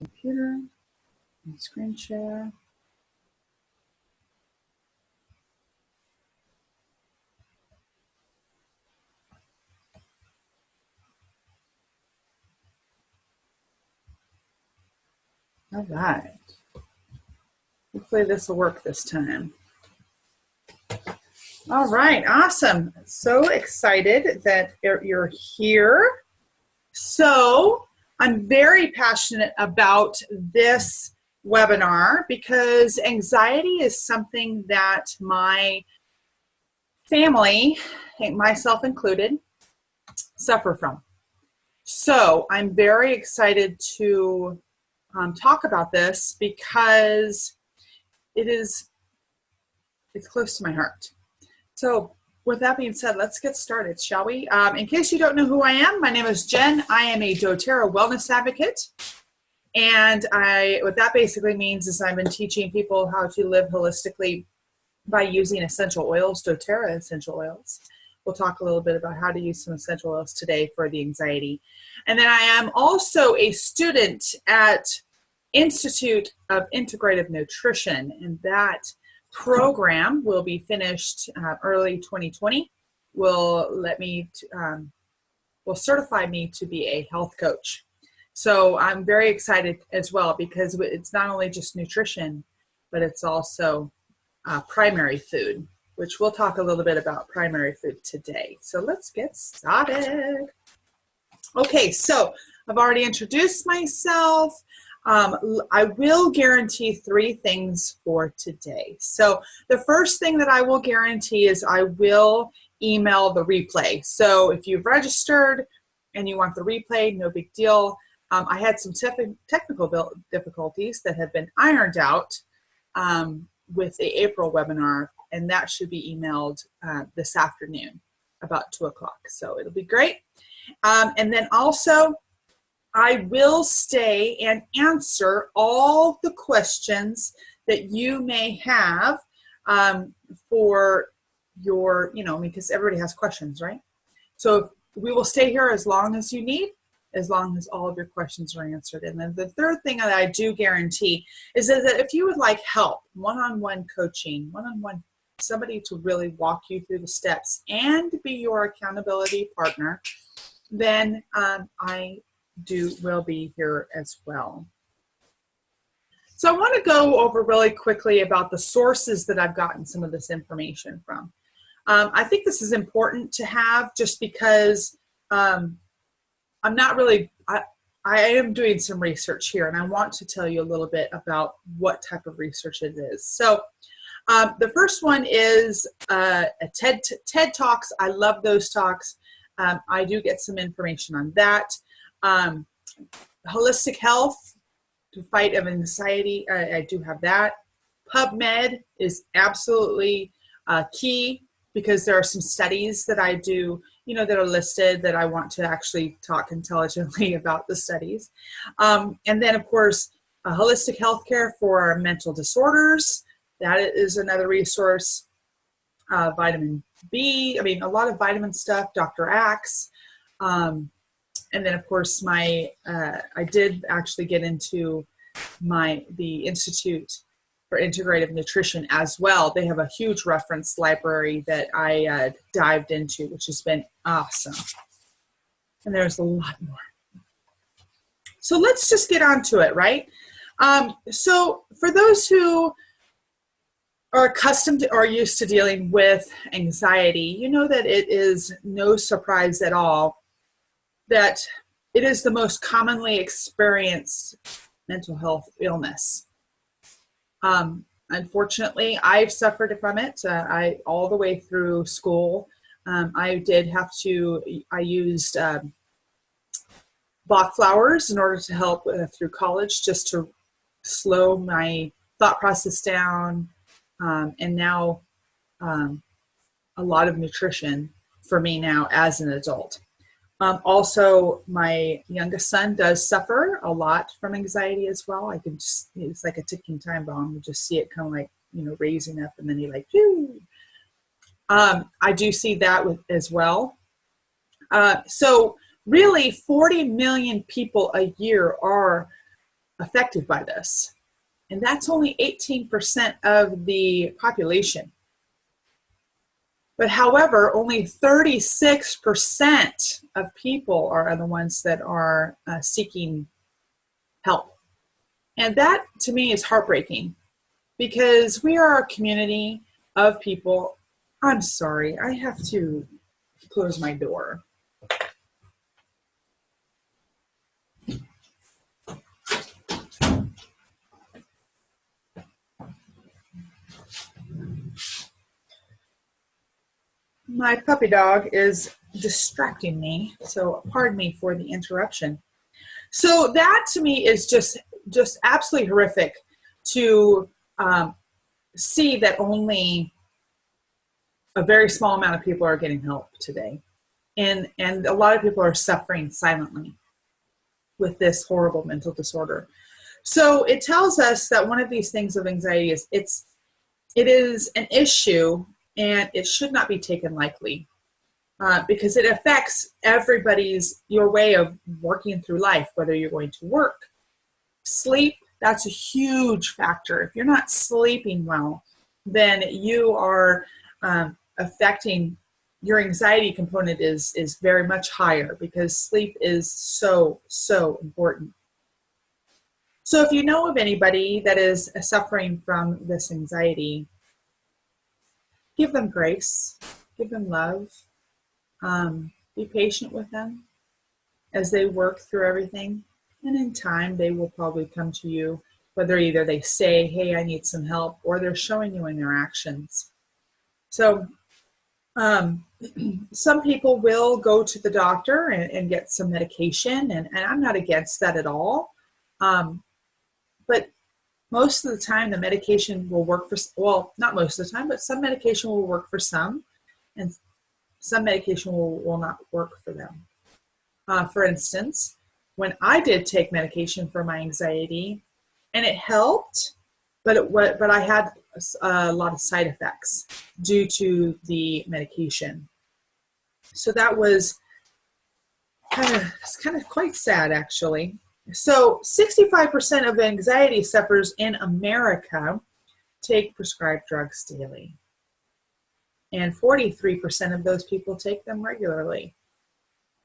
Computer and screen share. All right. Hopefully this will work this time. All right, awesome. So excited that you're here. So I'm very passionate about this webinar because anxiety is something that my family, myself included, suffer from. So I'm very excited to talk about this because it's close to my heart. So with that being said, let's get started, shall we? In case you don't know who I am, my name is Jen. I am a doTERRA wellness advocate. And what that basically means is I've been teaching people how to live holistically by using essential oils, doTERRA essential oils. We'll talk a little bit about how to use some essential oils today for the anxiety. And then I am also a student at Institute of Integrative Nutrition, and that program will be finished early 2020. Will certify me to be a health coach. So I'm very excited as well because it's not only just nutrition, but it's also primary food, which we'll talk a little bit about primary food today. So let's get started. Okay, so I've already introduced myself. I will guarantee 3 things for today. So the first thing that I will guarantee is I will email the replay. So if you've registered and you want the replay, no big deal. I had some technical difficulties that have been ironed out with the April webinar, and that should be emailed this afternoon about 2 o'clock. So it'll be great. And then also, I will stay and answer all the questions that you may have for your, because everybody has questions, right? So we will stay here as long as you need, as long as all of your questions are answered. And then the third thing that I do guarantee is that if you would like help, one-on-one coaching, one-on-one, somebody to really walk you through the steps and be your accountability partner, then I will be here as well. So I want to go over really quickly about the sources that I've gotten some of this information from. I think this is important to have just because I'm not really, I am doing some research here, and I want to tell you a little bit about what type of research it is. So the first one is a TED Talks. I love those talks. I do get some information on that. Holistic Health to Fight of Anxiety, I do have that. PubMed is absolutely key because there are some studies that I do, that are listed that I want to actually talk intelligently about the studies. And then, of course, Holistic Healthcare for Mental Disorders. That is another resource. Vitamin B, a lot of vitamin stuff, Dr. Axe. And then, of course, I did actually get into the Institute for Integrative Nutrition as well. They have a huge reference library that I dived into, which has been awesome. And there's a lot more. So let's just get on to it, right? So for those who are accustomed to or used to dealing with anxiety, you know that it is no surprise at all that it is the most commonly experienced mental health illness. Unfortunately, I've suffered from it. All the way through school, I used Bach flowers in order to help through college, just to slow my thought process down. And now a lot of nutrition for me now as an adult. Also, my youngest son does suffer a lot from anxiety as well. It's like a ticking time bomb. You just see it kind of like, raising up, and then he like, phew. I do see that as well. So really 40 million people a year are affected by this. And that's only 18% of the population. But however, only 36% of people are the ones that are seeking help. And that, to me, is heartbreaking because we are a community of people. I'm sorry, I have to close my door. My puppy dog is distracting me, so pardon me for the interruption. So that to me is just absolutely horrific to see that only a very small amount of people are getting help today. And a lot of people are suffering silently with this horrible mental disorder. So it tells us that one of these things of anxiety is it is an issue and it should not be taken lightly because it affects your way of working through life, whether you're going to work, sleep. That's a huge factor. If you're not sleeping well, then you are affecting your anxiety component is very much higher because sleep is so important. So if you know of anybody that is suffering from this anxiety, give them grace, give them love, be patient with them as they work through everything. And in time, they will probably come to you, whether either they say, hey, I need some help, or they're showing you in their actions. So some people will go to the doctor and get some medication, and I'm not against that at all. But most of the time, the medication will work for, well, not most of the time, but some medication will work for some, and some medication will not work for them. For instance, when I did take medication for my anxiety, and it helped, but I had a lot of side effects due to the medication. So that was kind of quite sad, actually. So 65% of anxiety sufferers in America take prescribed drugs daily. And 43% of those people take them regularly.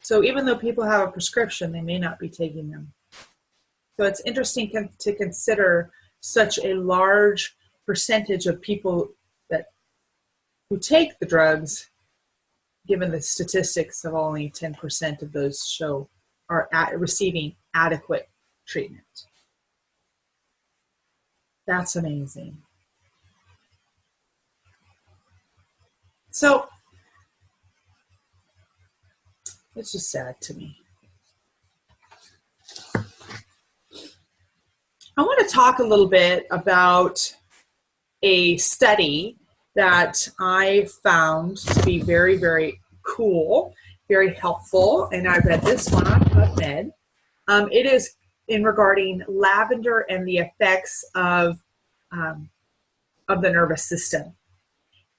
So even though people have a prescription, they may not be taking them. So it's interesting to consider such a large percentage of people who take the drugs, given the statistics of only 10% of those are receiving adequate treatment. That's amazing. So it's just sad to me. I want to talk a little bit about a study that I found to be very, very cool, very helpful, and I read this one on PubMed. It is regarding lavender and the effects of the nervous system.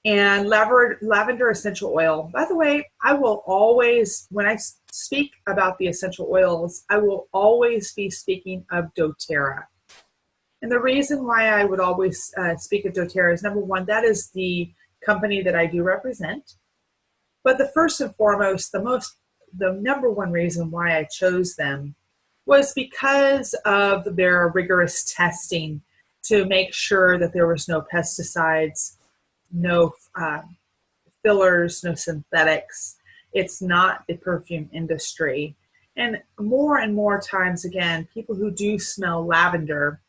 And lavender essential oil. By the way, I will always, when I speak about the essential oils, I will always be speaking of doTERRA. And the reason why I would always speak of doTERRA is, number one, that is the company that I do represent. But the first and foremost, the number one reason why I chose them was because of their rigorous testing to make sure that there was no pesticides, no fillers, no synthetics. It's not a perfume industry. And more times, again, people who do smell lavender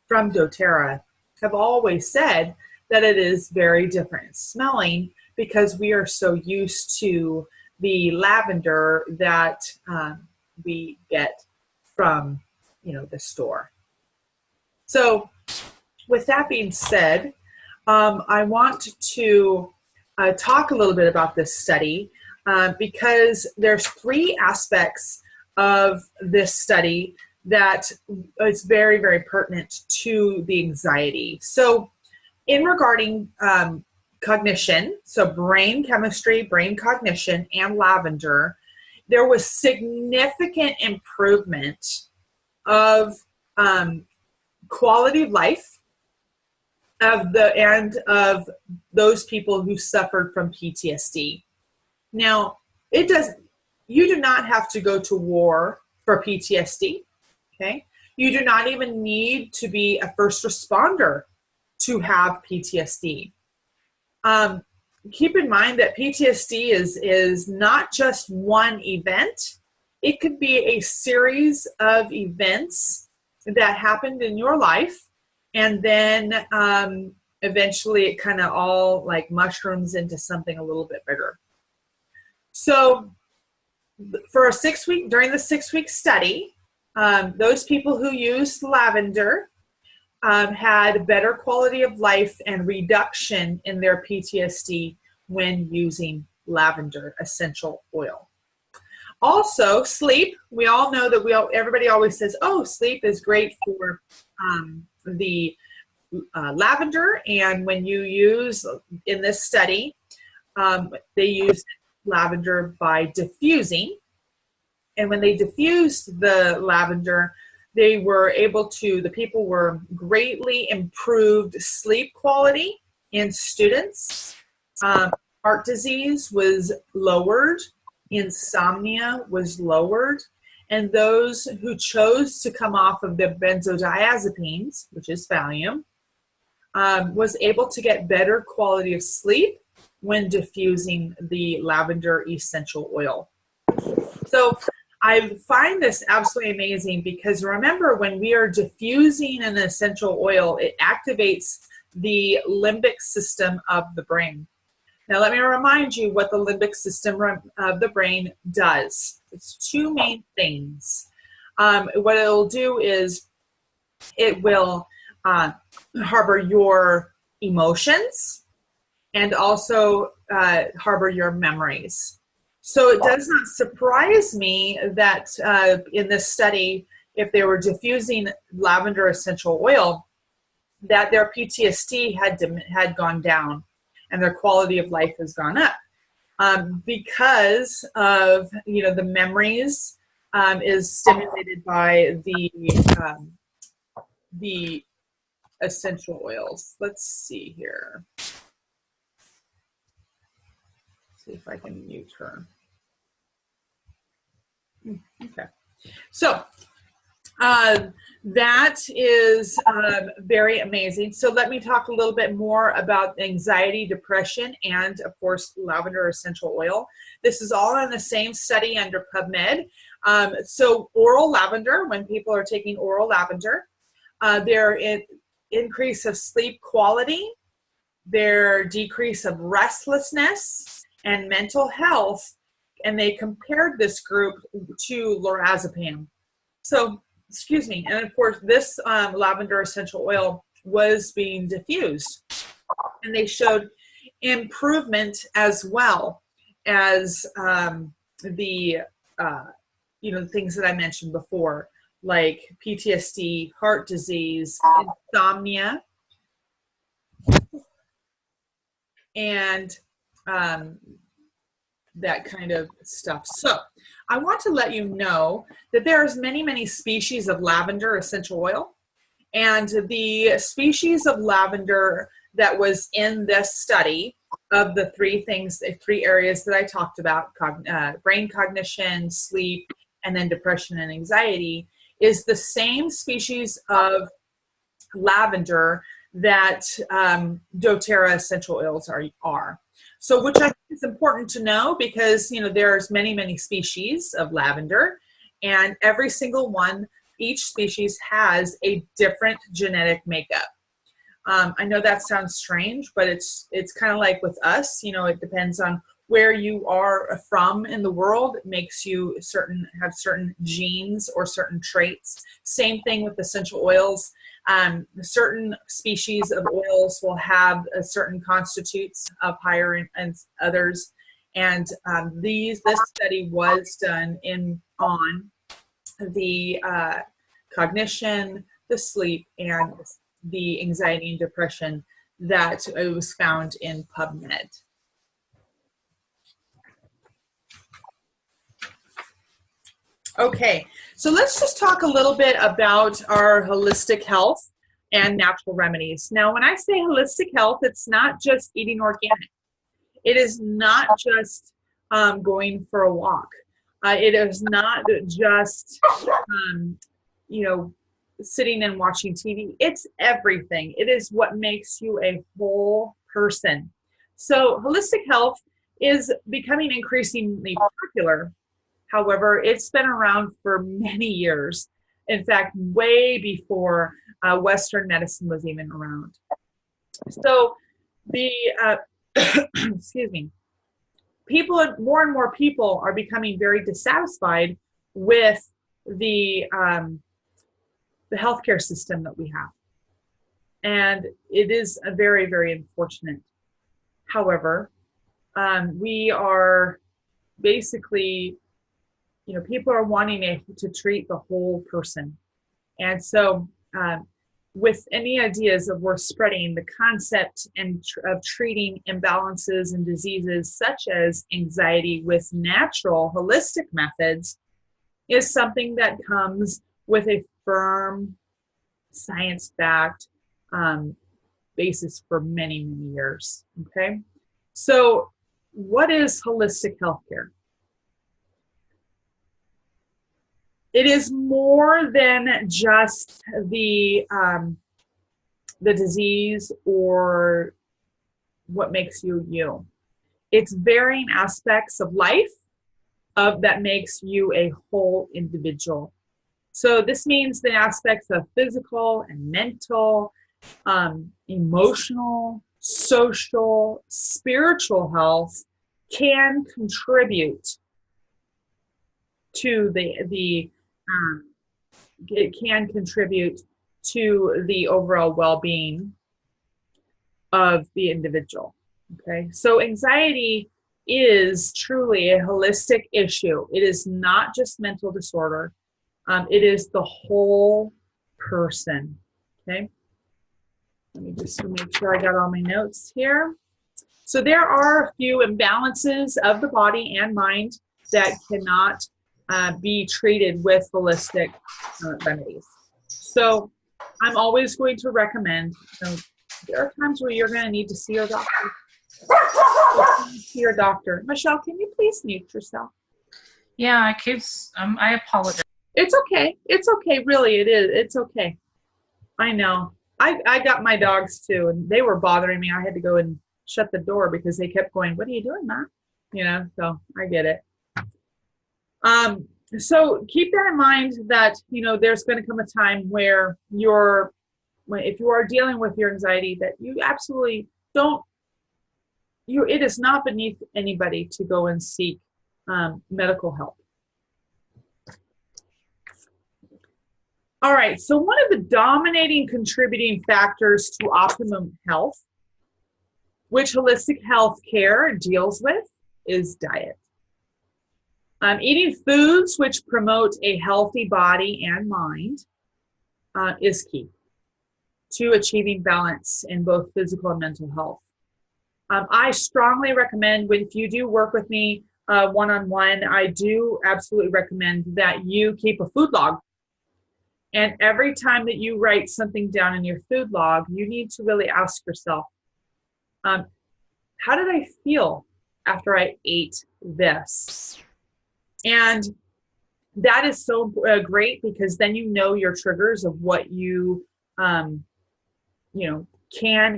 from doTERRA have always said that it is very different smelling because we are so used to the lavender that we get from, the store. So with that being said, I want to talk a little bit about this study because there's 3 aspects of this study that is very, very pertinent to the anxiety. So in regarding cognition, so brain chemistry, brain cognition, and lavender, there was significant improvement of quality of life of those people who suffered from PTSD. Now, you do not have to go to war for PTSD, okay? You do not even need to be a first responder to have PTSD. Keep in mind that PTSD is not just one event. It could be a series of events that happened in your life, and then eventually it kind of all like mushrooms into something a little bit bigger. So for during the 6-week study, those people who used lavender had better quality of life and reduction in their PTSD when using lavender essential oil. Also, sleep. We all know that everybody always says, oh, sleep is great for the lavender. And when you use, in this study, they used lavender by diffusing. And when they diffused the lavender, the people were greatly improved sleep quality in students. Heart disease was lowered. Insomnia was lowered. And those who chose to come off of the benzodiazepines, which is Valium, was able to get better quality of sleep when diffusing the lavender essential oil. So I find this absolutely amazing because remember, when we are diffusing an essential oil, it activates the limbic system of the brain. Now, let me remind you what the limbic system of the brain does. It's two main things. What it'll do is it will harbor your emotions and also harbor your memories. So it does not surprise me that in this study, if they were diffusing lavender essential oil, that their PTSD had gone down and their quality of life has gone up because of the memories is stimulated by the essential oils. Let's see here. See if I can mute her. Okay. So that is very amazing. So let me talk a little bit more about anxiety, depression, and of course, lavender essential oil. This is all in the same study under PubMed. So oral lavender, when people are taking oral lavender, their increase of sleep quality, their decrease of restlessness and mental health, and they compared this group to lorazepam. So, excuse me, and of course this lavender essential oil was being diffused, and they showed improvement as well as the things that I mentioned before, like PTSD, heart disease, insomnia, and that kind of stuff. So I want to let you know that there's many, many species of lavender essential oil, and the species of lavender that was in this study of the three areas that I talked about, brain cognition, sleep, and then depression and anxiety, is the same species of lavender that doTERRA essential oils are. So which I think is important to know because, there's many, many species of lavender, and every single one, each species has a different genetic makeup. I know that sounds strange, but it's kind of like with us, it depends on where you are from in the world. It makes you have certain genes or certain traits. Same thing with essential oils. Certain species of oils will have certain constitutes of higher and others. And this study was done on the cognition, the sleep, and the anxiety and depression that it was found in PubMed. Okay, so let's just talk a little bit about our holistic health and natural remedies. Now, when I say holistic health, it's not just eating organic. It is not just going for a walk. It is not just, um, you know, sitting and watching TV. It's everything. It is what makes you a whole person. So holistic health is becoming increasingly popular. However, it's been around for many years. In fact, way before Western medicine was even around. So the excuse me, more and more people are becoming very dissatisfied with the healthcare system that we have, and it is a very, very unfortunate. However, we are basically, people are wanting to treat the whole person, and so with any ideas of we're spreading the concept of treating imbalances and diseases such as anxiety with natural holistic methods is something that comes with a firm science-backed basis for many, many years. Okay, so what is holistic healthcare? It is more than just the disease or what makes you you. It's varying aspects of life that makes you a whole individual. So this means the aspects of physical and mental, emotional, social, spiritual health can contribute to it can contribute to the overall well-being of the individual. Okay, so anxiety is truly a holistic issue. It is not just mental disorder. It is the whole person. Okay, let me just make sure I got all my notes here. So there are a few imbalances of the body and mind that cannot be treated with holistic remedies. So I'm always going to recommend, there are times where you're going to need to see your doctor. See your doctor. Michelle, can you please mute yourself? Yeah, I apologize. It's okay. It's okay. Really, it is. It's okay. I know. I got my dogs too, and they were bothering me. I had to go and shut the door because they kept going, "What are you doing, Mom?" So I get it. So keep that in mind that, there's going to come a time where if you are dealing with your anxiety, that you absolutely it is not beneath anybody to go and seek medical help. All right, so one of the dominating contributing factors to optimum health, which holistic health care deals with, is diet. Eating foods which promote a healthy body and mind is key to achieving balance in both physical and mental health. I strongly recommend, if you do work with me one-on-one, I do absolutely recommend that you keep a food log. And every time that you write something down in your food log, you need to really ask yourself, how did I feel after I ate this? And that is so great, because then you know your triggers of what you can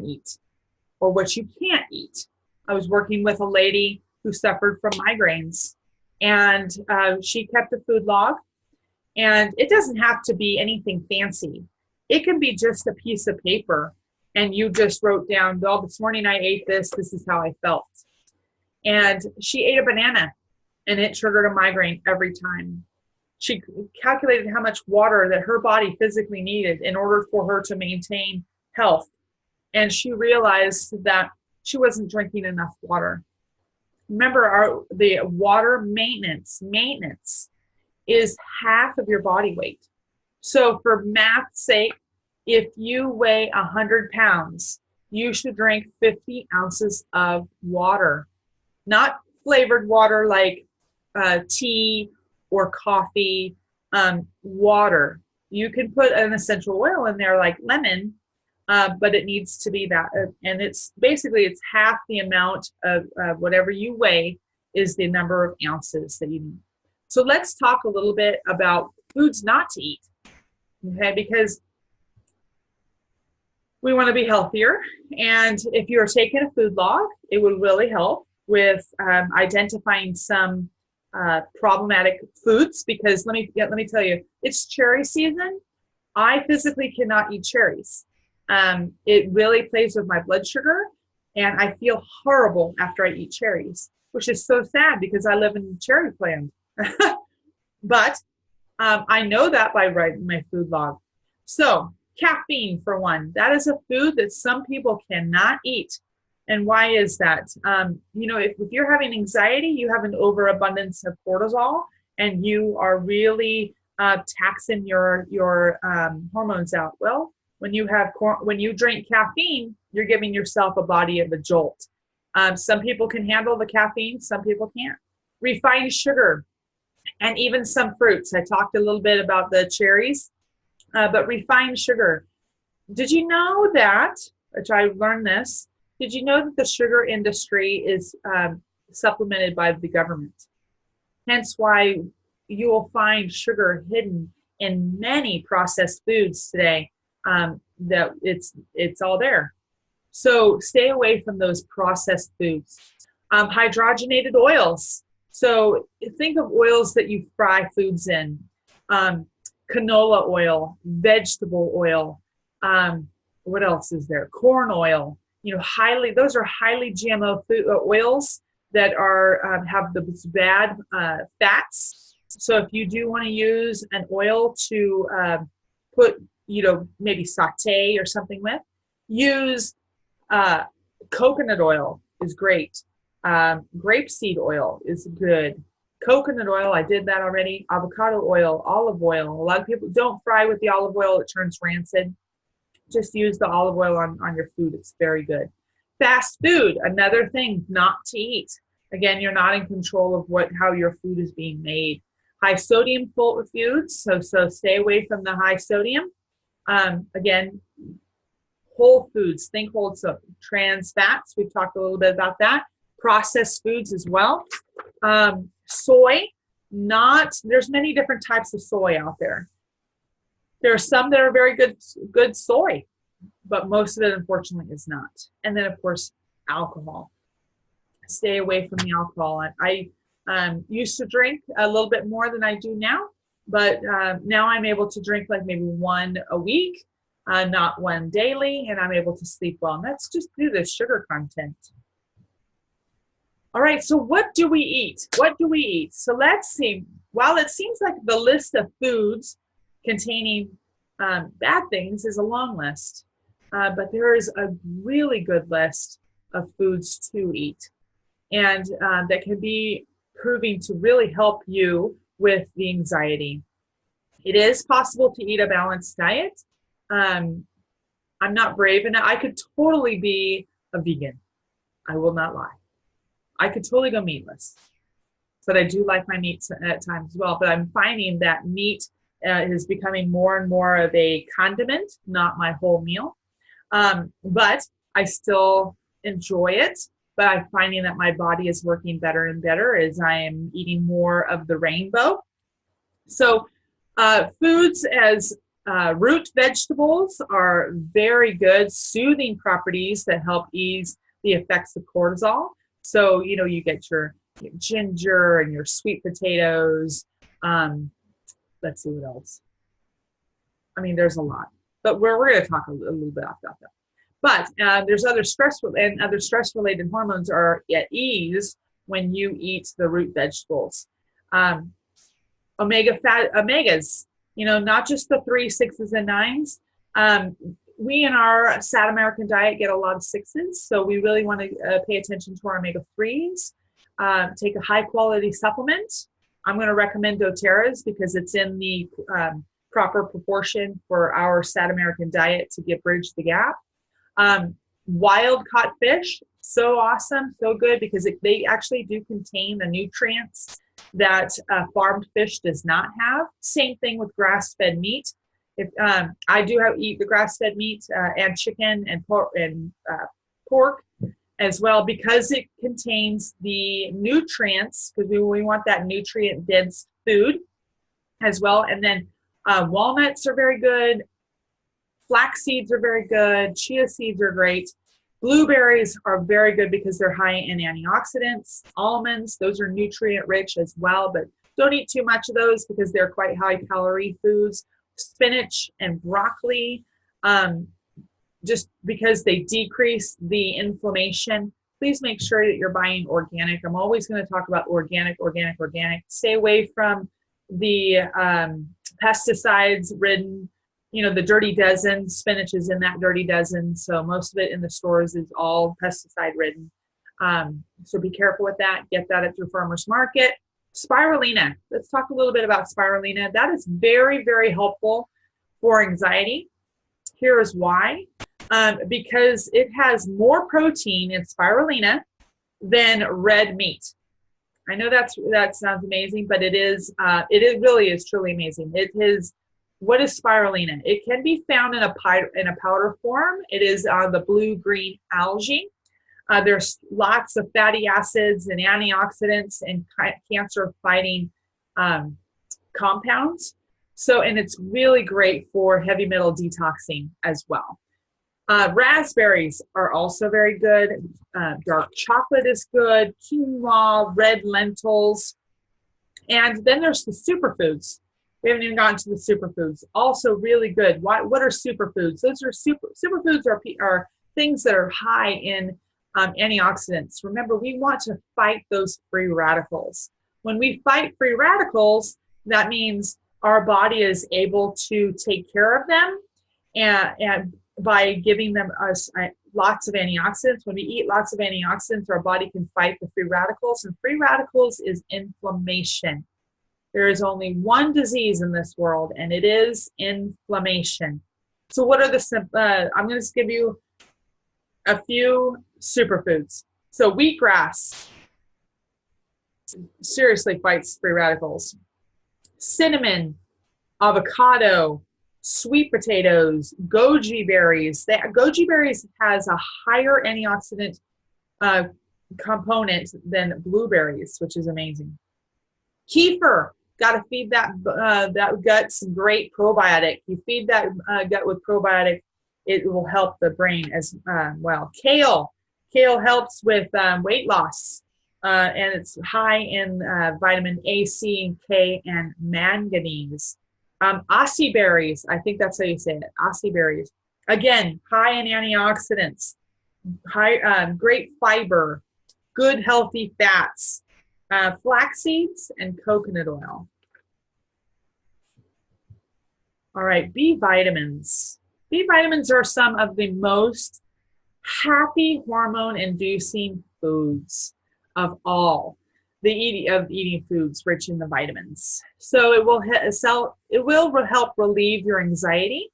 eat or what you can't eat. I was working with a lady who suffered from migraines, and she kept a food log. And it doesn't have to be anything fancy. It can be just a piece of paper, and you just wrote down, well, this morning I ate this. This is how I felt. And she ate a banana, and it triggered a migraine every time. She calculated how much water that her body physically needed in order for her to maintain health. And she realized that she wasn't drinking enough water. Remember, the water maintenance is half of your body weight. So for math's sake, if you weigh 100 pounds, you should drink 50 ounces of water. Not flavored water like tea or coffee, water. You can put an essential oil in there like lemon, but it needs to be that. And it's basically, it's half the amount of whatever you weigh is the number of ounces that you need. So let's talk a little bit about foods not to eat, okay? Because we want to be healthier. And if you're taking a food log, it would really help with identifying some problematic foods, because let me tell you, it's cherry season. I physically cannot eat cherries. It really plays with my blood sugar, and I feel horrible after I eat cherries, which is so sad because I live in cherry land. But I know that by writing my food log. So caffeine, for one, that is a food that some people cannot eat. And why is that? If you're having anxiety, you have an overabundance of cortisol, and you are really taxing your hormones out. Well, when you drink caffeine, you're giving yourself a body of a jolt. Some people can handle the caffeine, some people can't. Refined sugar, and even some fruits. I talked a little bit about the cherries, but refined sugar. Did you know that, which I learned this, did you know that the sugar industry is supplemented by the government? Hence why you will find sugar hidden in many processed foods today, that it's all there. So stay away from those processed foods. Hydrogenated oils. So think of oils that you fry foods in. Canola oil, vegetable oil. What else is there? Corn oil. Those are highly GMO oils that are have those bad fats. So if you do want to use an oil to put, maybe saute or something with, use coconut oil is great. Grapeseed oil is good. Coconut oil, I did that already. Avocado oil, olive oil. A lot of people don't fry with the olive oil. It turns rancid. Just use the olive oil on your food. It's very good. Fast food, another thing not to eat. Again, you're not in control of how your food is being made. High sodium foods, so stay away from the high sodium. Again, whole foods, think whole, so trans fats, we've talked a little bit about that. Processed foods as well. Soy, there's many different types of soy out there. There are some that are very good soy, but most of it, unfortunately, is not. And then, of course, alcohol. Stay away from the alcohol. I used to drink a little bit more than I do now, but now I'm able to drink like maybe one a week, not one daily, and I'm able to sleep well. And that's just due to the sugar content. All right, so what do we eat? What do we eat? So let's see. While it seems like the list of foods containing bad things is a long list, but there is a really good list of foods to eat, and that can be proving to really help you with the anxiety. It is possible to eat a balanced diet. I'm not brave enough. I could totally be a vegan. I will not lie. I could totally go meatless, but I do like my meats at times as well. But I'm finding that meat is becoming more and more of a condiment, not my whole meal. But I still enjoy it. But I'm finding that my body is working better and better as I am eating more of the rainbow. So foods as root vegetables are very good, soothing properties that help ease the effects of cortisol. So, you get your ginger and your sweet potatoes. Let's see what else. I mean, there's a lot, but we're going to talk a little bit about that. But there's other stress-related hormones are at ease when you eat the root vegetables. Omegas, not just the 3, 6s, and 9s. We in our Sad American diet get a lot of 6s, so we really want to pay attention to our omega-3s. Take a high-quality supplement. I'm going to recommend doTERRA's because it's in the proper proportion for our Sad American diet to bridge the gap. Wild caught fish, so awesome, so good because they actually do contain the nutrients that farmed fish does not have. Same thing with grass-fed meat. If I do eat the grass-fed meat and chicken and pork as well, because it contains the nutrients, because we want that nutrient-dense food as well. And then walnuts are very good. Flax seeds are very good. Chia seeds are great. Blueberries are very good because they're high in antioxidants. Almonds, those are nutrient rich as well, but don't eat too much of those because they're quite high calorie foods. Spinach and broccoli, just because they decrease the inflammation. Please make sure that you're buying organic. I'm always going to talk about organic. Stay away from the pesticides ridden, the dirty dozen. Spinach is in that dirty dozen. So most of it in the stores is all pesticide ridden. So be careful with that. Get that at your farmer's market. Spirulina. Let's talk a little bit about spirulina. That is very, very helpful for anxiety. Here is why. Because it has more protein in spirulina than red meat. I know that sounds amazing, but it really is truly amazing. What is spirulina? It can be found in a powder form. It is on the blue-green algae. There's lots of fatty acids and antioxidants and cancer-fighting compounds. And it's really great for heavy metal detoxing as well. Raspberries are also very good. Dark chocolate is good. Quinoa, red lentils. And then there's the superfoods. We haven't even gotten to the superfoods. Also really good. What are superfoods? Those are superfoods are things that are high in antioxidants. Remember, we want to fight those free radicals. When we fight free radicals, that means our body is able to take care of them and by giving them us lots of antioxidants. When we eat lots of antioxidants, our body can fight the free radicals, and free radicals is inflammation. There is only one disease in this world, and it is inflammation. So what are I'm going to give you a few superfoods. So wheatgrass seriously fights free radicals. Cinnamon, avocado, sweet potatoes, goji berries. Goji berries has a higher antioxidant component than blueberries, which is amazing. Kefir, got to feed that gut some great probiotic. You feed that gut with probiotic, it will help the brain as well. Kale helps with weight loss, and it's high in vitamin A, C, and K, and manganese. Acai berries, I think that's how you say it. Acai berries, again, high in antioxidants, great fiber, good healthy fats. Flax seeds and coconut oil. All right, B vitamins. B vitamins are some of the most happy hormone-inducing foods of all. Eating foods rich in the vitamins. So it will help relieve your anxiety.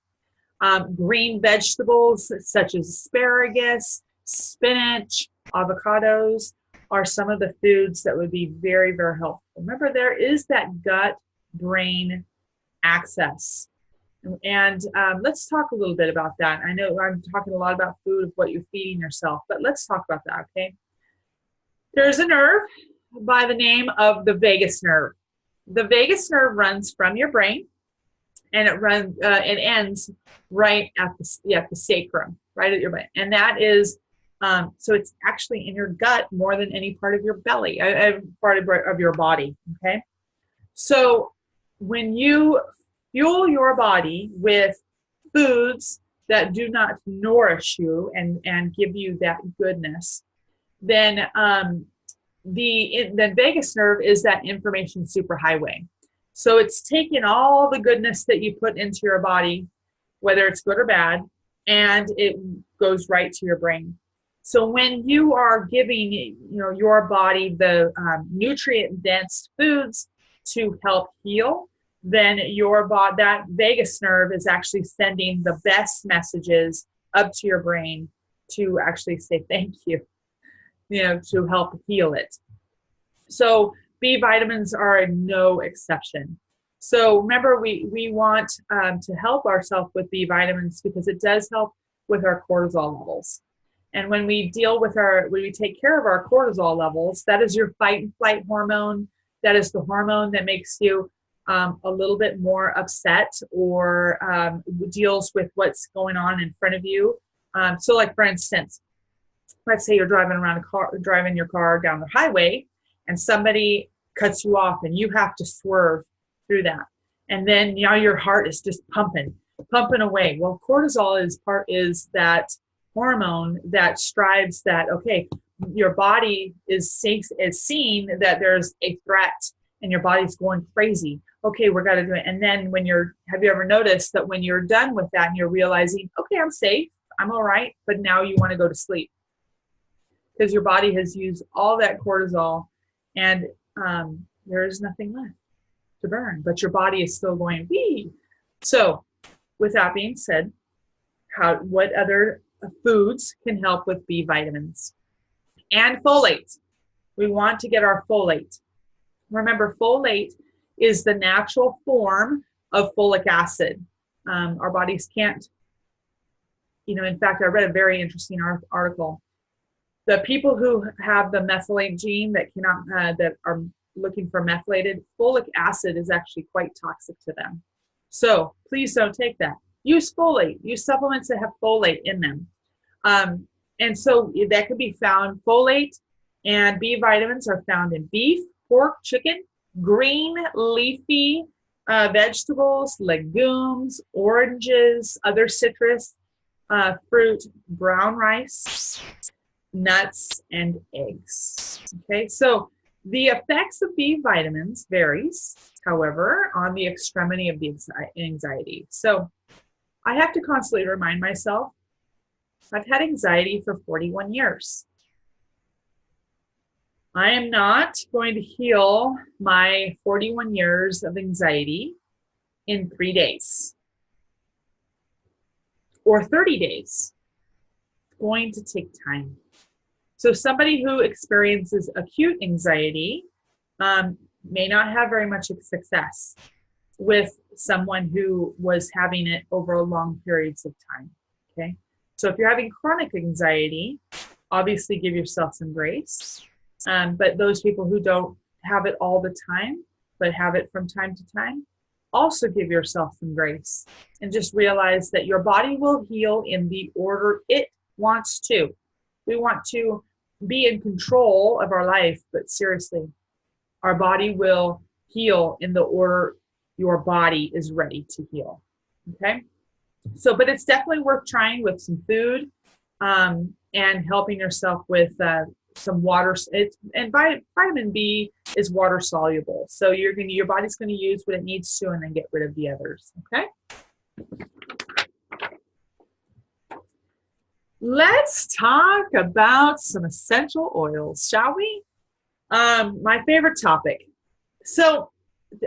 Green vegetables such as asparagus, spinach, avocados are some of the foods that would be very, very helpful. Remember, there is that gut-brain axis. And let's talk a little bit about that. I know I'm talking a lot about food, of what you're feeding yourself, but let's talk about that, okay? There's a nerve by the name of the vagus nerve. The vagus nerve runs from your brain, and it ends right at the sacrum, right at your brain. And that is, so it's actually in your gut more than any part of your belly, part of your body, okay? So when you fuel your body with foods that do not nourish you and give you that goodness, then the vagus nerve is that information superhighway. So it's taking all the goodness that you put into your body, whether it's good or bad, and it goes right to your brain. So when you are giving your body the nutrient-dense foods to help heal, then that vagus nerve is actually sending the best messages up to your brain to actually say thank you, to help heal it. So B vitamins are no exception. So remember, we want to help ourselves with B vitamins because it does help with our cortisol levels. And when we when we take care of our cortisol levels, that is your fight and flight hormone. That is the hormone that makes you a little bit more upset or deals with what's going on in front of you. So like, for instance, let's say you're driving your car down the highway and somebody cuts you off and you have to swerve through that. And then now your heart is just pumping away. Well, cortisol is that hormone that strives that, okay, your body is seeing that there's a threat and your body's going crazy. Okay, we're gonna do it. And then have you ever noticed that when you're done with that and you're realizing, okay, I'm safe, I'm all right, but now you want to go to sleep because your body has used all that cortisol and there is nothing left to burn, but your body is still going, wee. So with that being said, what other foods can help with B vitamins? And folate. We want to get our folate. Remember, folate is the natural form of folic acid. Our bodies can't, in fact, I read a very interesting article. The people who have the methylate gene that are looking for methylated, folic acid is actually quite toxic to them. So please don't take that. Use folate. Use supplements that have folate in them. And so that can be found, folate and B vitamins are found in beef, pork, chicken, green leafy vegetables, legumes, oranges, other citrus, fruit, brown rice, nuts, and eggs. Okay, so the effects of B vitamins varies, however, on the extremity of the anxiety. So I have to constantly remind myself, I've had anxiety for 41 years. I am not going to heal my 41 years of anxiety in 3 days or 30 days. It's going to take time. So somebody who experiences acute anxiety may not have very much success with someone who was having it over long periods of time, okay? So if you're having chronic anxiety, obviously give yourself some grace. But those people who don't have it all the time, but have it from time to time, also give yourself some grace and just realize that your body will heal in the order it wants to. We want to be in control of our life, but seriously, our body will heal in the order your body is ready to heal, okay? So, but it's definitely worth trying with some food and helping yourself with some water. And vitamin B is water soluble. So your body's going to use what it needs to and then get rid of the others, okay? Let's talk about some essential oils, shall we? My favorite topic. So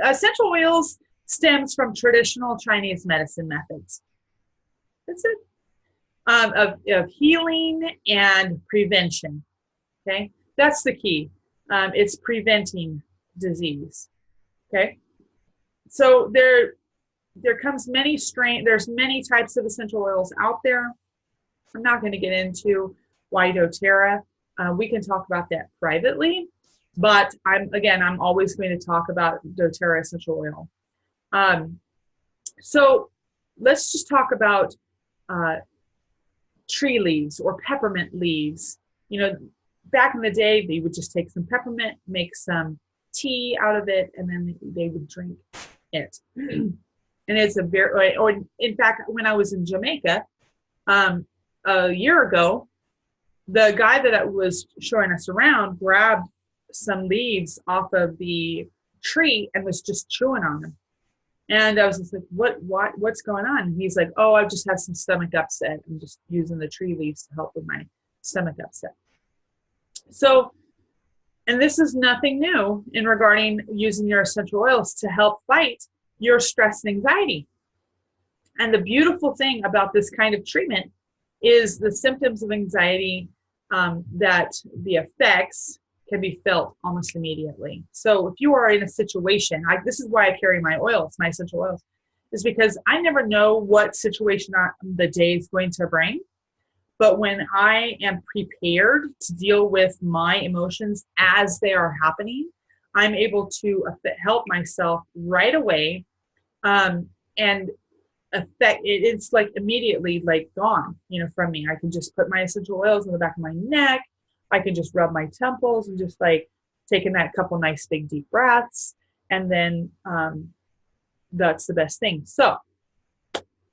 essential oils stems from traditional Chinese medicine methods. That's it. Of healing and prevention. Okay, that's the key. It's preventing disease. Okay, so there comes there's many types of essential oils out there. I'm not going to get into why doTERRA. We can talk about that privately, but I'm always going to talk about doTERRA essential oil. So let's just talk about tree leaves or peppermint leaves. Back in the day, they would just take some peppermint, make some tea out of it, and then they would drink it. And it's in fact, when I was in Jamaica a year ago, the guy that was showing us around grabbed some leaves off of the tree and was just chewing on them. And I was just like, what's going on? And he's like, oh, I just had some stomach upset. I'm just using the tree leaves to help with my stomach upset. So, and this is nothing new in regarding using your essential oils to help fight your stress and anxiety. And the beautiful thing about this kind of treatment is the symptoms of anxiety, that the effects can be felt almost immediately. So if you are in a situation, this is why I carry my oils, my essential oils, is because I never know what situation the day is going to bring. But when I am prepared to deal with my emotions as they are happening, I'm able to help myself right away, and affect it. It's like immediately like gone, from me. I can just put my essential oils in the back of my neck. I can just rub my temples and just like taking that couple nice big deep breaths, and then that's the best thing. So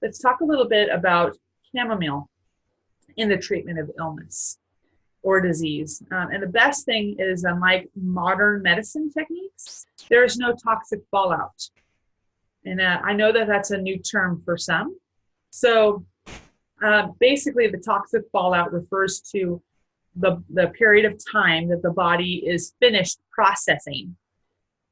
let's talk a little bit about chamomile in the treatment of illness or disease. And the best thing is, unlike modern medicine techniques, there is no toxic fallout. And I know that that's a new term for some. So basically, the toxic fallout refers to the period of time that the body is finished processing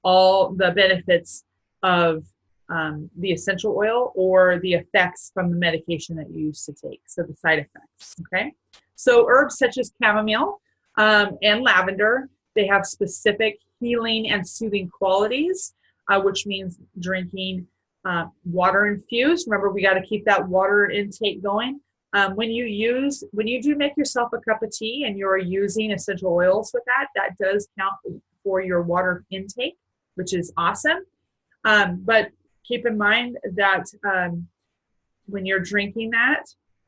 all the benefits of the essential oil or the effects from the medication that you used to take, so the side effects, okay? So herbs such as chamomile and lavender, they have specific healing and soothing qualities, which means drinking water infused. Remember, we got to keep that water intake going. When you do make yourself a cup of tea and you're using essential oils with that does count for your water intake, which is awesome. But keep in mind that when you're drinking that,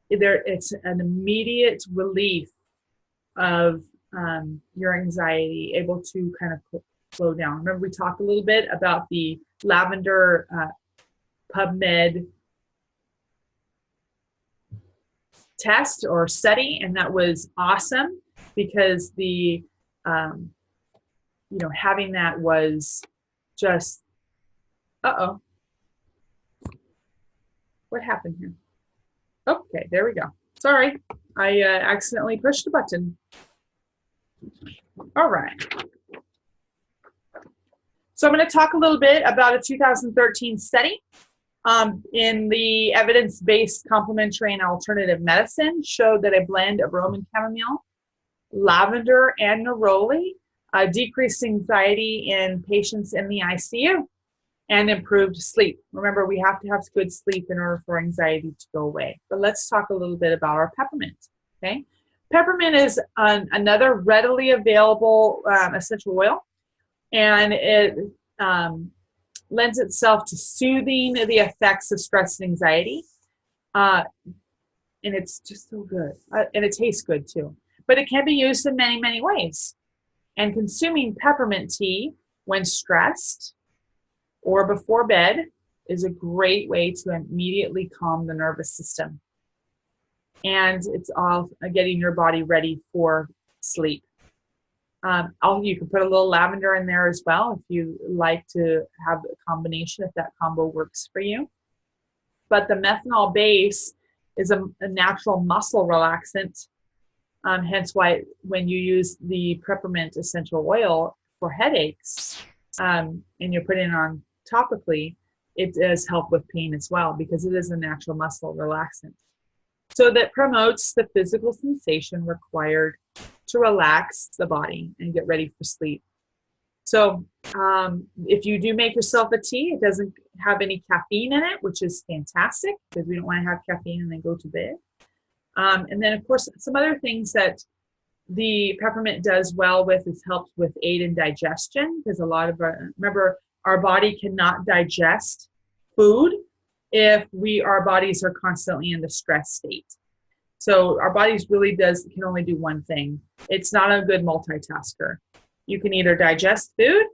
it's an immediate relief of your anxiety, able to kind of slow down. Remember, we talked a little bit about the lavender PubMed test or study, and that was awesome because the having that was just what happened here? Okay, there we go. Sorry, I accidentally pushed a button. All right. So I'm going to talk a little bit about a 2013 study in the evidence-based complementary and alternative medicine showed that a blend of Roman chamomile, lavender, and neroli decreased anxiety in patients in the ICU and improved sleep. Remember, we have to have good sleep in order for anxiety to go away. But let's talk a little bit about our peppermint, okay? Peppermint is another readily available essential oil, and it lends itself to soothing the effects of stress and anxiety. And it's just so good. And it tastes good too. But it can be used in many, many ways. And consuming peppermint tea when stressed or before bed is a great way to immediately calm the nervous system. And it's all getting your body ready for sleep. You can put a little lavender in there as well if you like to have a combination, if that combo works for you. But the methanol base is a natural muscle relaxant, hence why when you use the peppermint essential oil for headaches and you're putting it on topically, it does help with pain as well because it is a natural muscle relaxant. So that promotes the physical sensation required to relax the body and get ready for sleep. So if you do make yourself a tea, it doesn't have any caffeine in it, which is fantastic because we don't want to have caffeine and then go to bed. And then, of course, some other things that the peppermint does well with is helps with aid in digestion because remember, our body cannot digest food if our bodies are constantly in the stress state. So our bodies really can only do one thing. It's not a good multitasker. You can either digest food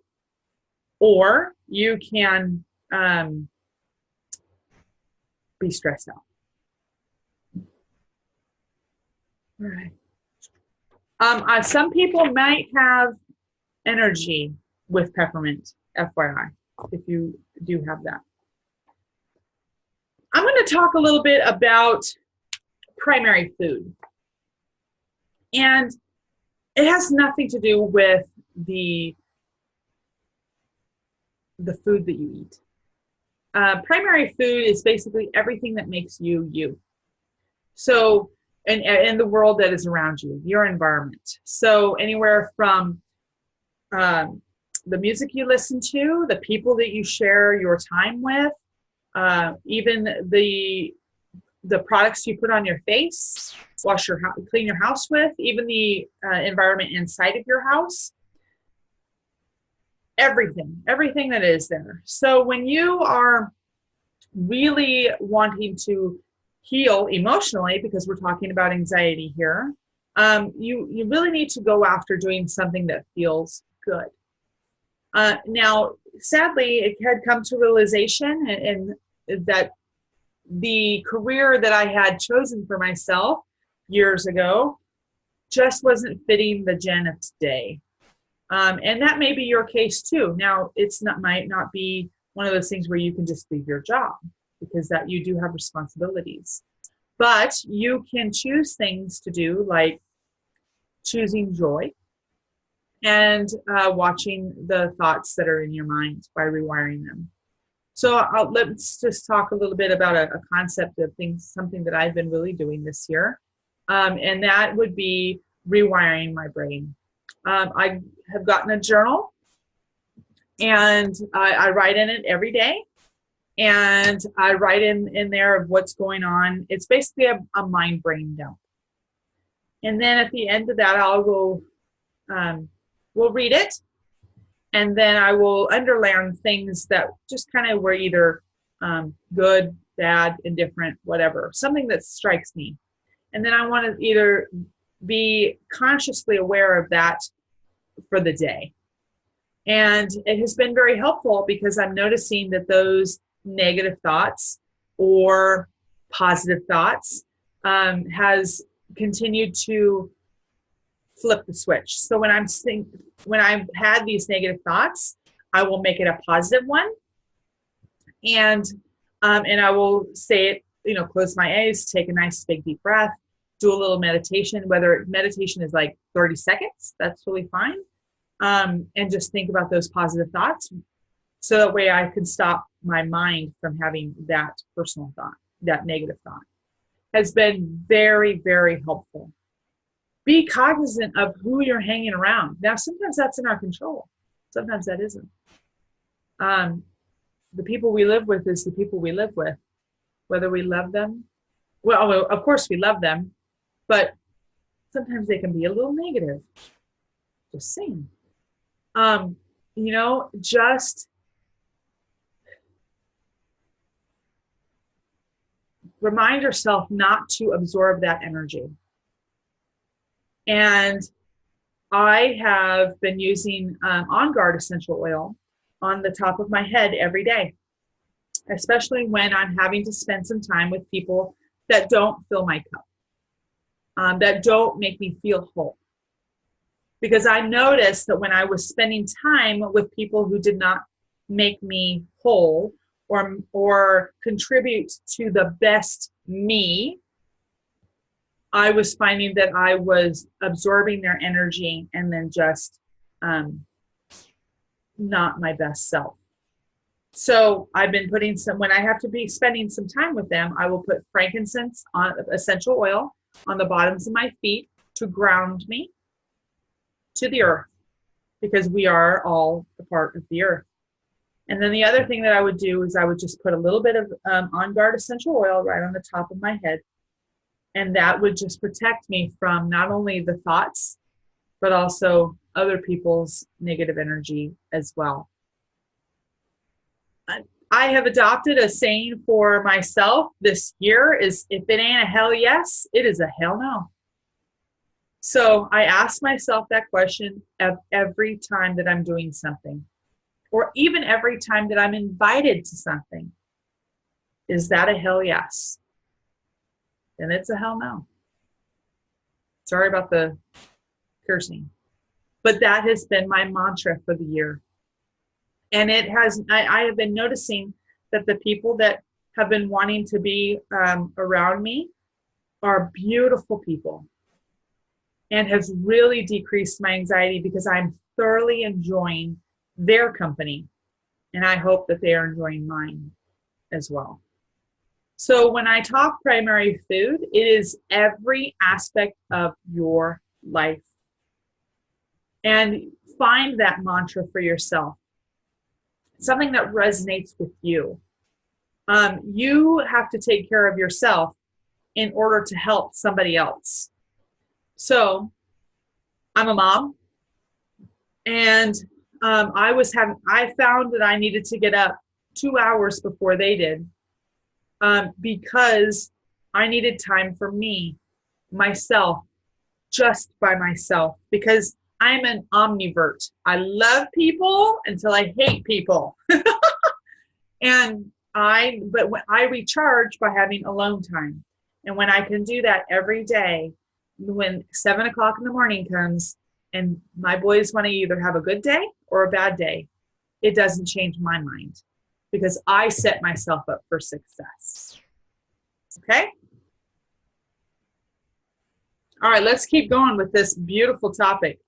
or you can be stressed out. All right. Some people might have energy with peppermint, FYI, if you do have that. I'm going to talk a little bit about primary food. And it has nothing to do with the food that you eat. Primary food is basically everything that makes you, you. So, in the world that is around you, your environment. So anywhere from the music you listen to, the people that you share your time with, even the products you put on your face, clean your house with, even the environment inside of your house, everything that is there. So when you are really wanting to heal emotionally, because we're talking about anxiety here, you really need to go after doing something that feels good. Now, sadly, it had come to realization and that the career that I had chosen for myself years ago just wasn't fitting the Jen of today. And that may be your case too. Now, might not be one of those things where you can just leave your job, because that you do have responsibilities. But you can choose things to do, like choosing joy and watching the thoughts that are in your mind by rewiring them. So let's just talk a little bit about a concept of something that I've been really doing this year. And that would be rewiring my brain. I have gotten a journal, and I write in it every day. And I write in there of what's going on. It's basically a mind brain dump. And then at the end of that, we'll read it. And then I will underline things that just kind of were either good, bad, indifferent, whatever, something that strikes me. And then I want to either be consciously aware of that for the day. And it has been very helpful, because I'm noticing that those negative thoughts or positive thoughts has continued to flip the switch. So when I've had these negative thoughts, I will make it a positive one, and I will say it, close my eyes, take a nice big deep breath, do a little meditation. Whether meditation is like 30 seconds, that's totally fine, and just think about those positive thoughts, so that way I can stop my mind from having that personal thought, that negative thought. Has been very, very helpful. Be cognizant of who you're hanging around. Now, sometimes that's in our control. Sometimes that isn't. The people we live with is the people we live with, whether we love them. Well, of course we love them, but sometimes they can be a little negative. Just saying. Just remind yourself not to absorb that energy. And I have been using On Guard essential oil on the top of my head every day, especially when I'm having to spend some time with people that don't fill my cup, that don't make me feel whole. Because I noticed that when I was spending time with people who did not make me whole or contribute to the best me, I was finding that I was absorbing their energy and then just not my best self. So I've been when I have to be spending some time with them, I will put frankincense on essential oil on the bottoms of my feet to ground me to the earth, because we are all a part of the earth. And then the other thing that I would do is I would just put a little bit of On Guard essential oil right on the top of my head. And that would just protect me from not only the thoughts, but also other people's negative energy as well. I have adopted a saying for myself this year is, if it ain't a hell yes, it is a hell no. So I ask myself that question every time that I'm doing something, or even every time that I'm invited to something. Is that a hell yes? Then it's a hell no. Sorry about the cursing. But that has been my mantra for the year. And I have been noticing that the people that have been wanting to be around me are beautiful people, and has really decreased my anxiety, because I'm thoroughly enjoying their company. And I hope that they are enjoying mine as well. So when I talk primary food, it is every aspect of your life. And find that mantra for yourself, something that resonates with you. You have to take care of yourself in order to help somebody else. So I'm a mom, and I found that I needed to get up 2 hours before they did, because I needed time for me, myself, just by myself, because I'm an omnivert. I love people until I hate people. But when I recharge by having alone time. And when I can do that every day, when 7 o'clock in the morning comes and my boys want to either have a good day or a bad day, it doesn't change my mind because I set myself up for success. Okay? All right, let's keep going with this beautiful topic.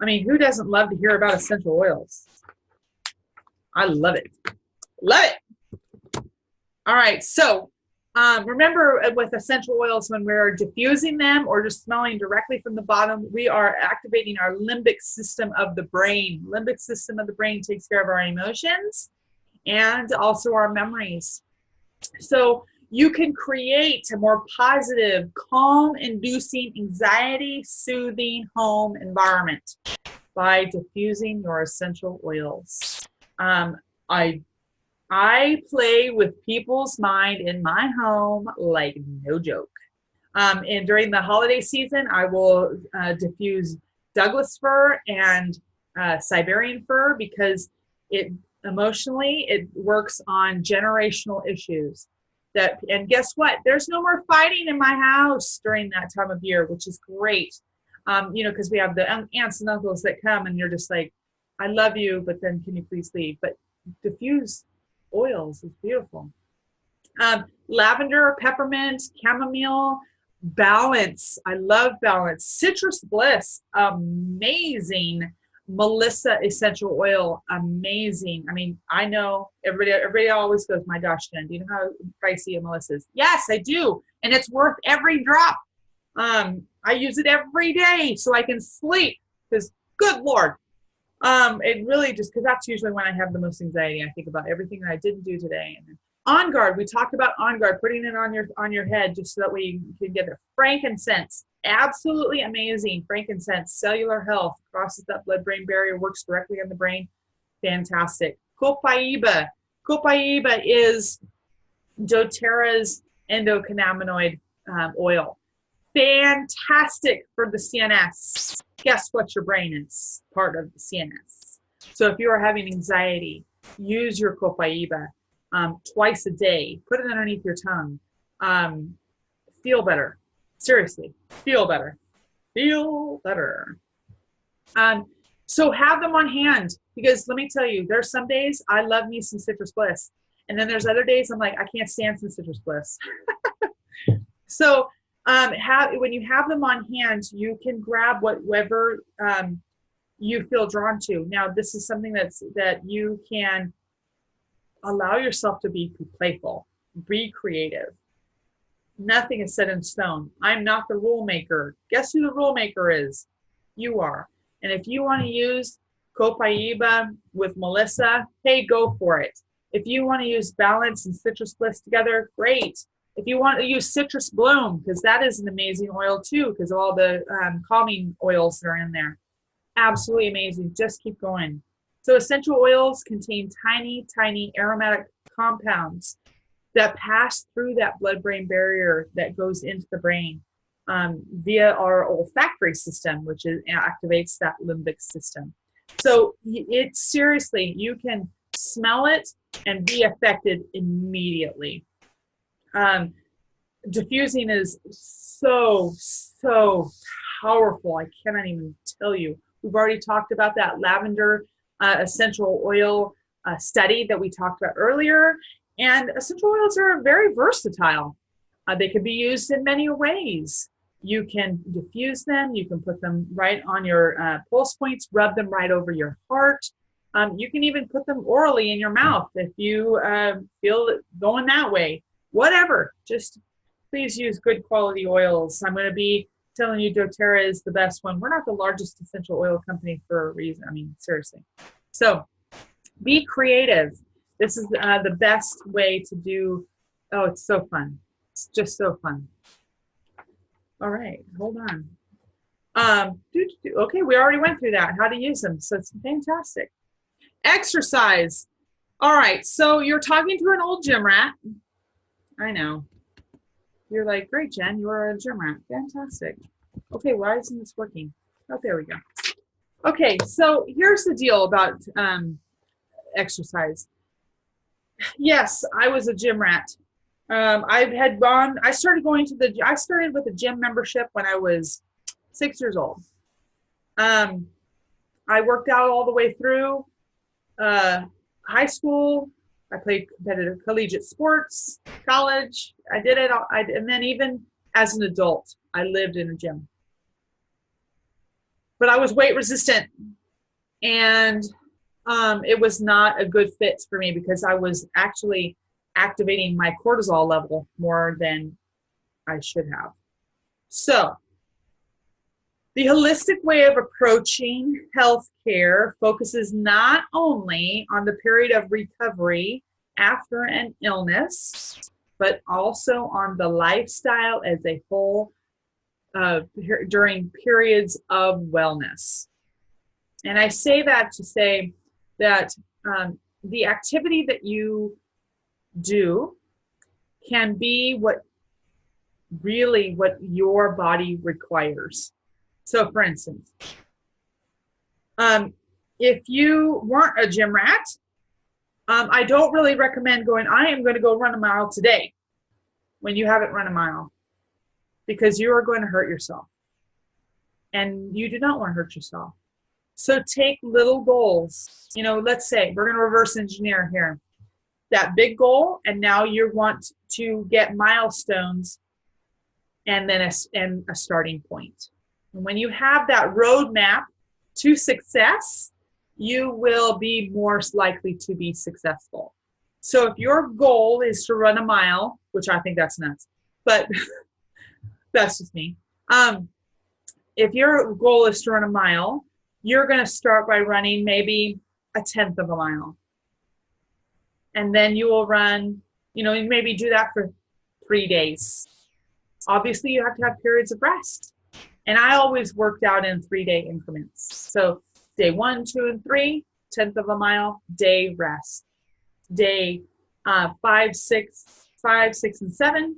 I mean, who doesn't love to hear about essential oils? I love it. Love it. All right, so remember with essential oils, when we're diffusing them or just smelling directly from the bottom, we are activating our limbic system of the brain. Limbic system of the brain takes care of our emotions and also our memories. So you can create a more positive, calm-inducing, anxiety-soothing home environment by diffusing your essential oils. I play with people's mind in my home like no joke. And during the holiday season, I will diffuse Douglas fir and Siberian fir because it works on generational issues. And guess what? There's no more fighting in my house during that time of year, which is great. Because we have the aunts and uncles that come and you're just like, I love you, but then can you please leave? But diffuse oils is beautiful. Lavender, peppermint, chamomile, balance. I love balance. Citrus bliss, amazing. Melissa essential oil, amazing. I mean, I know everybody always goes, my gosh, Jen, do you know how pricey a Melissa is? Yes, I do. And it's worth every drop. I use it every day so I can sleep because good Lord. It really just, because that's usually when I have the most anxiety. I think about everything that I didn't do today. And On Guard, we talked about On Guard, putting it on your head just so that way you can get it. Frankincense, absolutely amazing. Frankincense, cellular health, crosses that blood-brain barrier, works directly on the brain. Fantastic. Copaiba. Copaiba is doTERRA's endocannabinoid oil. Fantastic for the CNS. Guess what your brain is? Part of the CNS. So if you are having anxiety, use your Copaiba twice a day. Put it underneath your tongue. Feel better. Seriously, feel better. Feel better. So have them on hand because let me tell you, there's some days I love me some Citrus Bliss. And then there's other days I'm like, I can't stand some Citrus Bliss. So when you have them on hand, you can grab whatever you feel drawn to. Now, this is something that you can allow yourself to be playful, be creative. Nothing is set in stone. I'm not the rule maker. Guess who the rule maker is? You are. And if you want to use Copaiba with Melissa, hey, go for it. If you want to use Balance and Citrus Bliss together, great. If you want to use Citrus Bloom, because that is an amazing oil too, because of all the calming oils that are in there. Absolutely amazing. Just keep going. So essential oils contain tiny, tiny aromatic compounds that pass through that blood-brain barrier that goes into the brain via our olfactory system, which activates that limbic system. So it's seriously, you can smell it and be affected immediately. Diffusing is so powerful. I cannot even tell you. We've already talked about that lavender essential oil study that we talked about earlier. And essential oils are very versatile. They can be used in many ways. You can diffuse them. You can put them right on your pulse points, rub them right over your heart. You can even put them orally in your mouth if you feel it going that way. Whatever, just please use good quality oils. I'm going to be telling you doTERRA is the best one. We're not the largest essential oil company for a reason. I mean, seriously. So be creative. This is the best way to do. Oh, it's so fun. It's just so fun. All right, hold on. Okay, we already went through that, how to use them. So it's fantastic. Exercise. All right, so you're talking to an old gym rat. I know. You're like, great, Jen, you're a gym rat. Fantastic. Okay, why isn't this working? Oh, there we go. Okay, so here's the deal about exercise. Yes, I was a gym rat. I started with a gym membership when I was 6 years old. I worked out all the way through high school. I played competitive collegiate sports, college. I did it all. And then even as an adult, I lived in a gym. But I was weight resistant, and it was not a good fit for me because I was actually activating my cortisol level more than I should have. So the holistic way of approaching healthcare focuses not only on the period of recovery after an illness, but also on the lifestyle as a whole during periods of wellness. And I say that to say that the activity that you do can be what your body requires. So for instance, if you weren't a gym rat, I don't really recommend I am going to go run a mile today when you haven't run a mile, because you are going to hurt yourself. And you do not want to hurt yourself. So take little goals. Let's say we're going to reverse engineer here. That big goal, and now you want to get milestones and then a starting point. And when you have that roadmap to success, you will be more likely to be successful. So if your goal is to run a mile, which I think that's nuts, but that's just me. If your goal is to run a mile, you're going to start by running maybe 1/10 of a mile. And then you will run, maybe do that for 3 days. Obviously, you have to have periods of rest. And I always worked out in 3-day increments. So day 1, 2, and 3, 1/10 of a mile, day rest. Day 5, 6, and 7,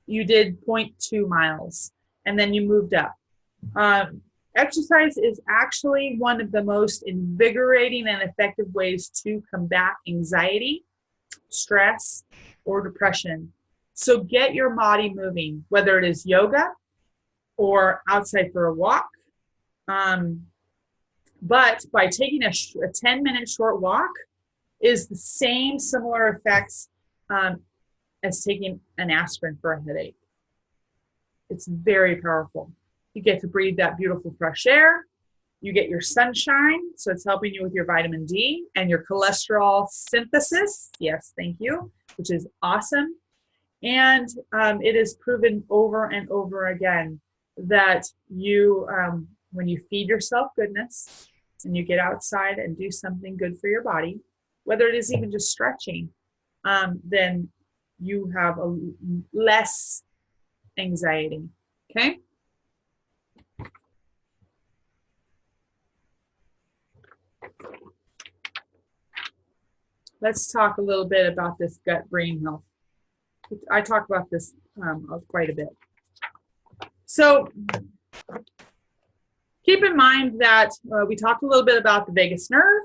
you did 0.2 miles. And then you moved up. Exercise is actually one of the most invigorating and effective ways to combat anxiety, stress, or depression. So get your body moving, whether it is yoga or outside for a walk. But by taking a 10-minute short walk is the same similar effects as taking an aspirin for a headache. It's very powerful. You get to breathe that beautiful fresh air. You get your sunshine, so it's helping you with your vitamin D and your cholesterol synthesis. Yes, thank you, which is awesome. And it is proven over and over again that you, when you feed yourself goodness and you get outside and do something good for your body, whether it is even just stretching, then you have less anxiety. Okay? Let's talk a little bit about this gut-brain health. I talk about this quite a bit. So keep in mind that we talked a little bit about the vagus nerve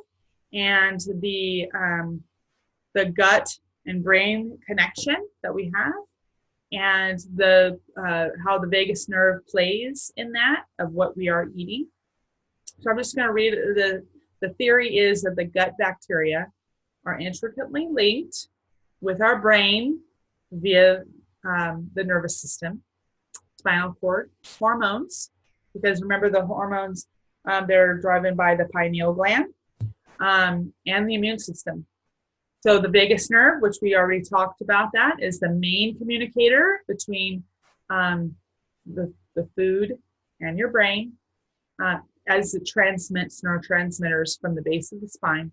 and the gut and brain connection that we have, and how the vagus nerve plays in that of what we are eating. So I'm just going to read the theory is that the gut bacteria are intricately linked with our brain via the nervous system, spinal cord, hormones, because remember the hormones, they're driven by the pineal gland, and the immune system. So the vagus nerve, which we already talked about, that is the main communicator between the food and your brain as it transmits neurotransmitters from the base of the spine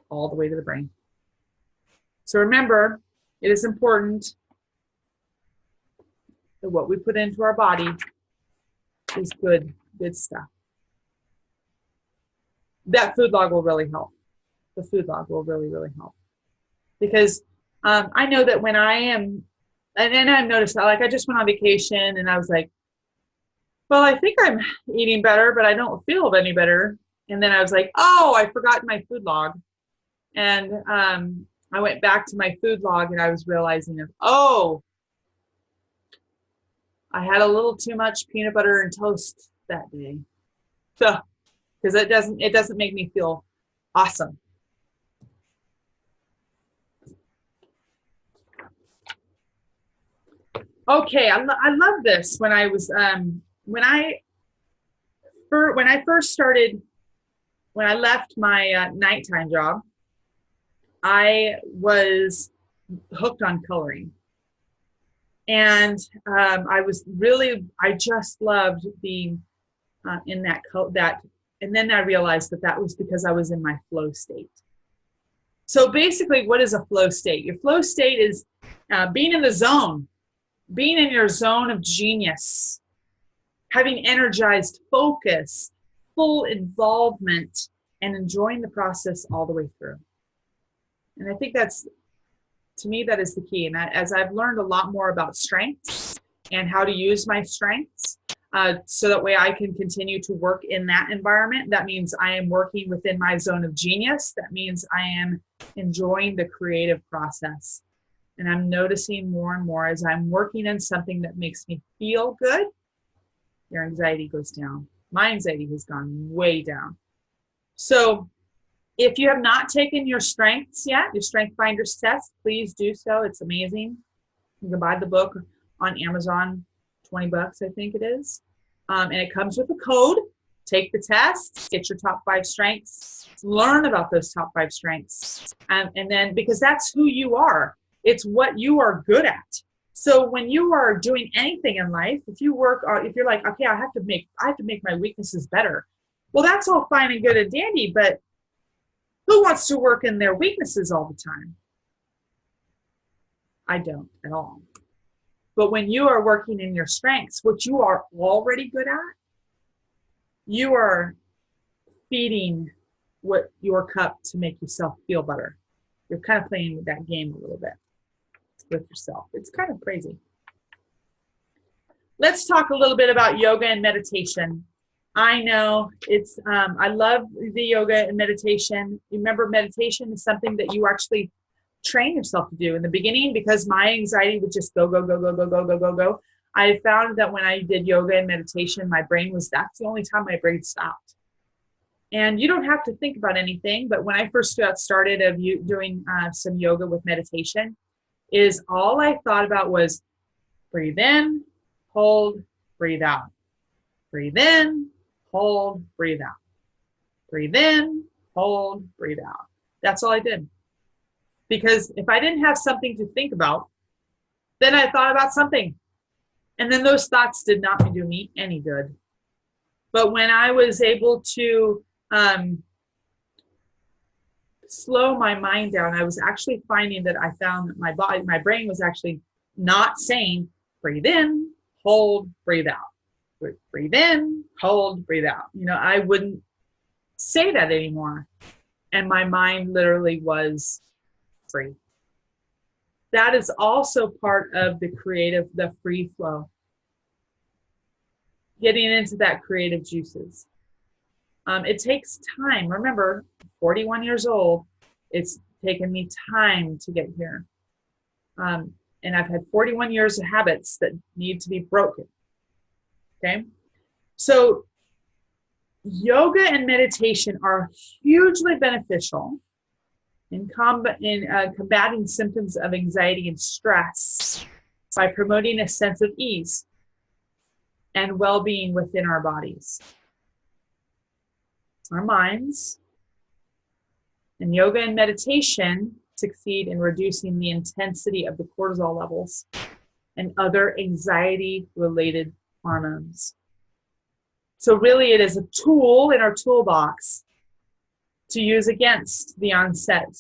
all the way to the brain. So remember, it is important that what we put into our body is good stuff. That food log will really help. The food log will really, really help. Because I know that when I am, and then I've noticed that, like I just went on vacation and I was like, well, I think I'm eating better, but I don't feel any better. And then I was like, oh, I forgot my food log. And I went back to my food log and I was realizing that, oh, I had a little too much peanut butter and toast that day. So, because it doesn't make me feel awesome. Okay, I love this. When I was when I first started, when I left my nighttime job, I was hooked on coloring, and I just loved being in that. And then I realized that was because I was in my flow state. So basically, what is a flow state? Your flow state is being in the zone, being in your zone of genius, having energized focus, full involvement, and enjoying the process all the way through. And I think to me, that is the key. And as I've learned a lot more about strengths and how to use my strengths, so that way I can continue to work in that environment. That means I am working within my zone of genius. That means I am enjoying the creative process. And I'm noticing more and more as I'm working in something that makes me feel good, your anxiety goes down. My anxiety has gone way down. So if you have not taken your strengths yet, your Strength Finders test, please do so. It's amazing. You can buy the book on Amazon, $20, I think it is. And it comes with a code. Take the test, get your top 5 strengths, learn about those top 5 strengths. And then, because that's who you are. It's what you are good at. So when you are doing anything in life, if you're like, okay, I have to make my weaknesses better. Well, that's all fine and good and dandy, but who wants to work in their weaknesses all the time? I don't at all. But when you are working in your strengths, which you are already good at, you are feeding your cup to make yourself feel better. You're kind of playing that game a little bit with yourself. It's kind of crazy. Let's talk a little bit about yoga and meditation. I know I love the yoga and meditation. Remember, meditation is something that you actually train yourself to do in the beginning, because my anxiety would just go. I found that when I did yoga and meditation, that's the only time my brain stopped. And you don't have to think about anything, but when I first got started doing some yoga with meditation, is all I thought about was breathe in, hold, breathe out. Breathe in, hold, breathe out. Breathe in, hold, breathe out. That's all I did. Because if I didn't have something to think about, then I thought about something. And then those thoughts did not do me any good. But when I was able to slow my mind down, I was actually finding that I found that my brain was actually not saying, breathe in, hold, breathe out. Breathe in, hold, breathe out. I wouldn't say that anymore. And my mind literally was free. That is also part of the free flow. Getting into that creative juices. It takes time. Remember, 41 years old, it's taken me time to get here. And I've had 41 years of habits that need to be broken. Okay? So yoga and meditation are hugely beneficial in combating symptoms of anxiety and stress by promoting a sense of ease and well-being within our bodies, our minds. And yoga and meditation succeed in reducing the intensity of the cortisol levels and other anxiety-related hormones. So really it is a tool in our toolbox to use against the onset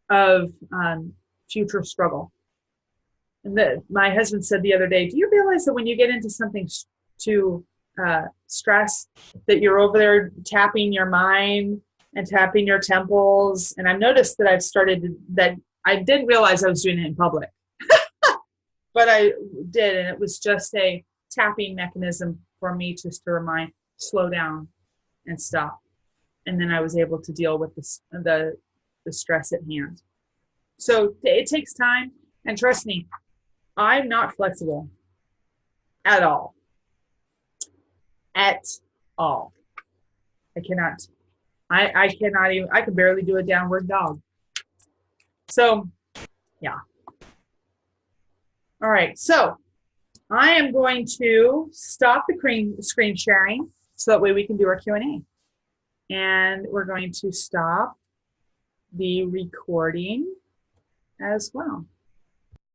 of future struggle. And my husband said the other day, do you realize that when you get into something to stress, that you're over there tapping your mind and tapping your temples? And I've noticed that that I didn't realize I was doing it in public, but I did. And it was just a tapping mechanism for me just to remind, slow down and stop. And then I was able to deal with the stress at hand. So it takes time. And trust me, I'm not flexible at all. At all. I cannot. I cannot even, I can barely do a downward dog. So, yeah. All right. So, I am going to stop the screen sharing so that way we can do our Q&A. And we're going to stop the recording as well.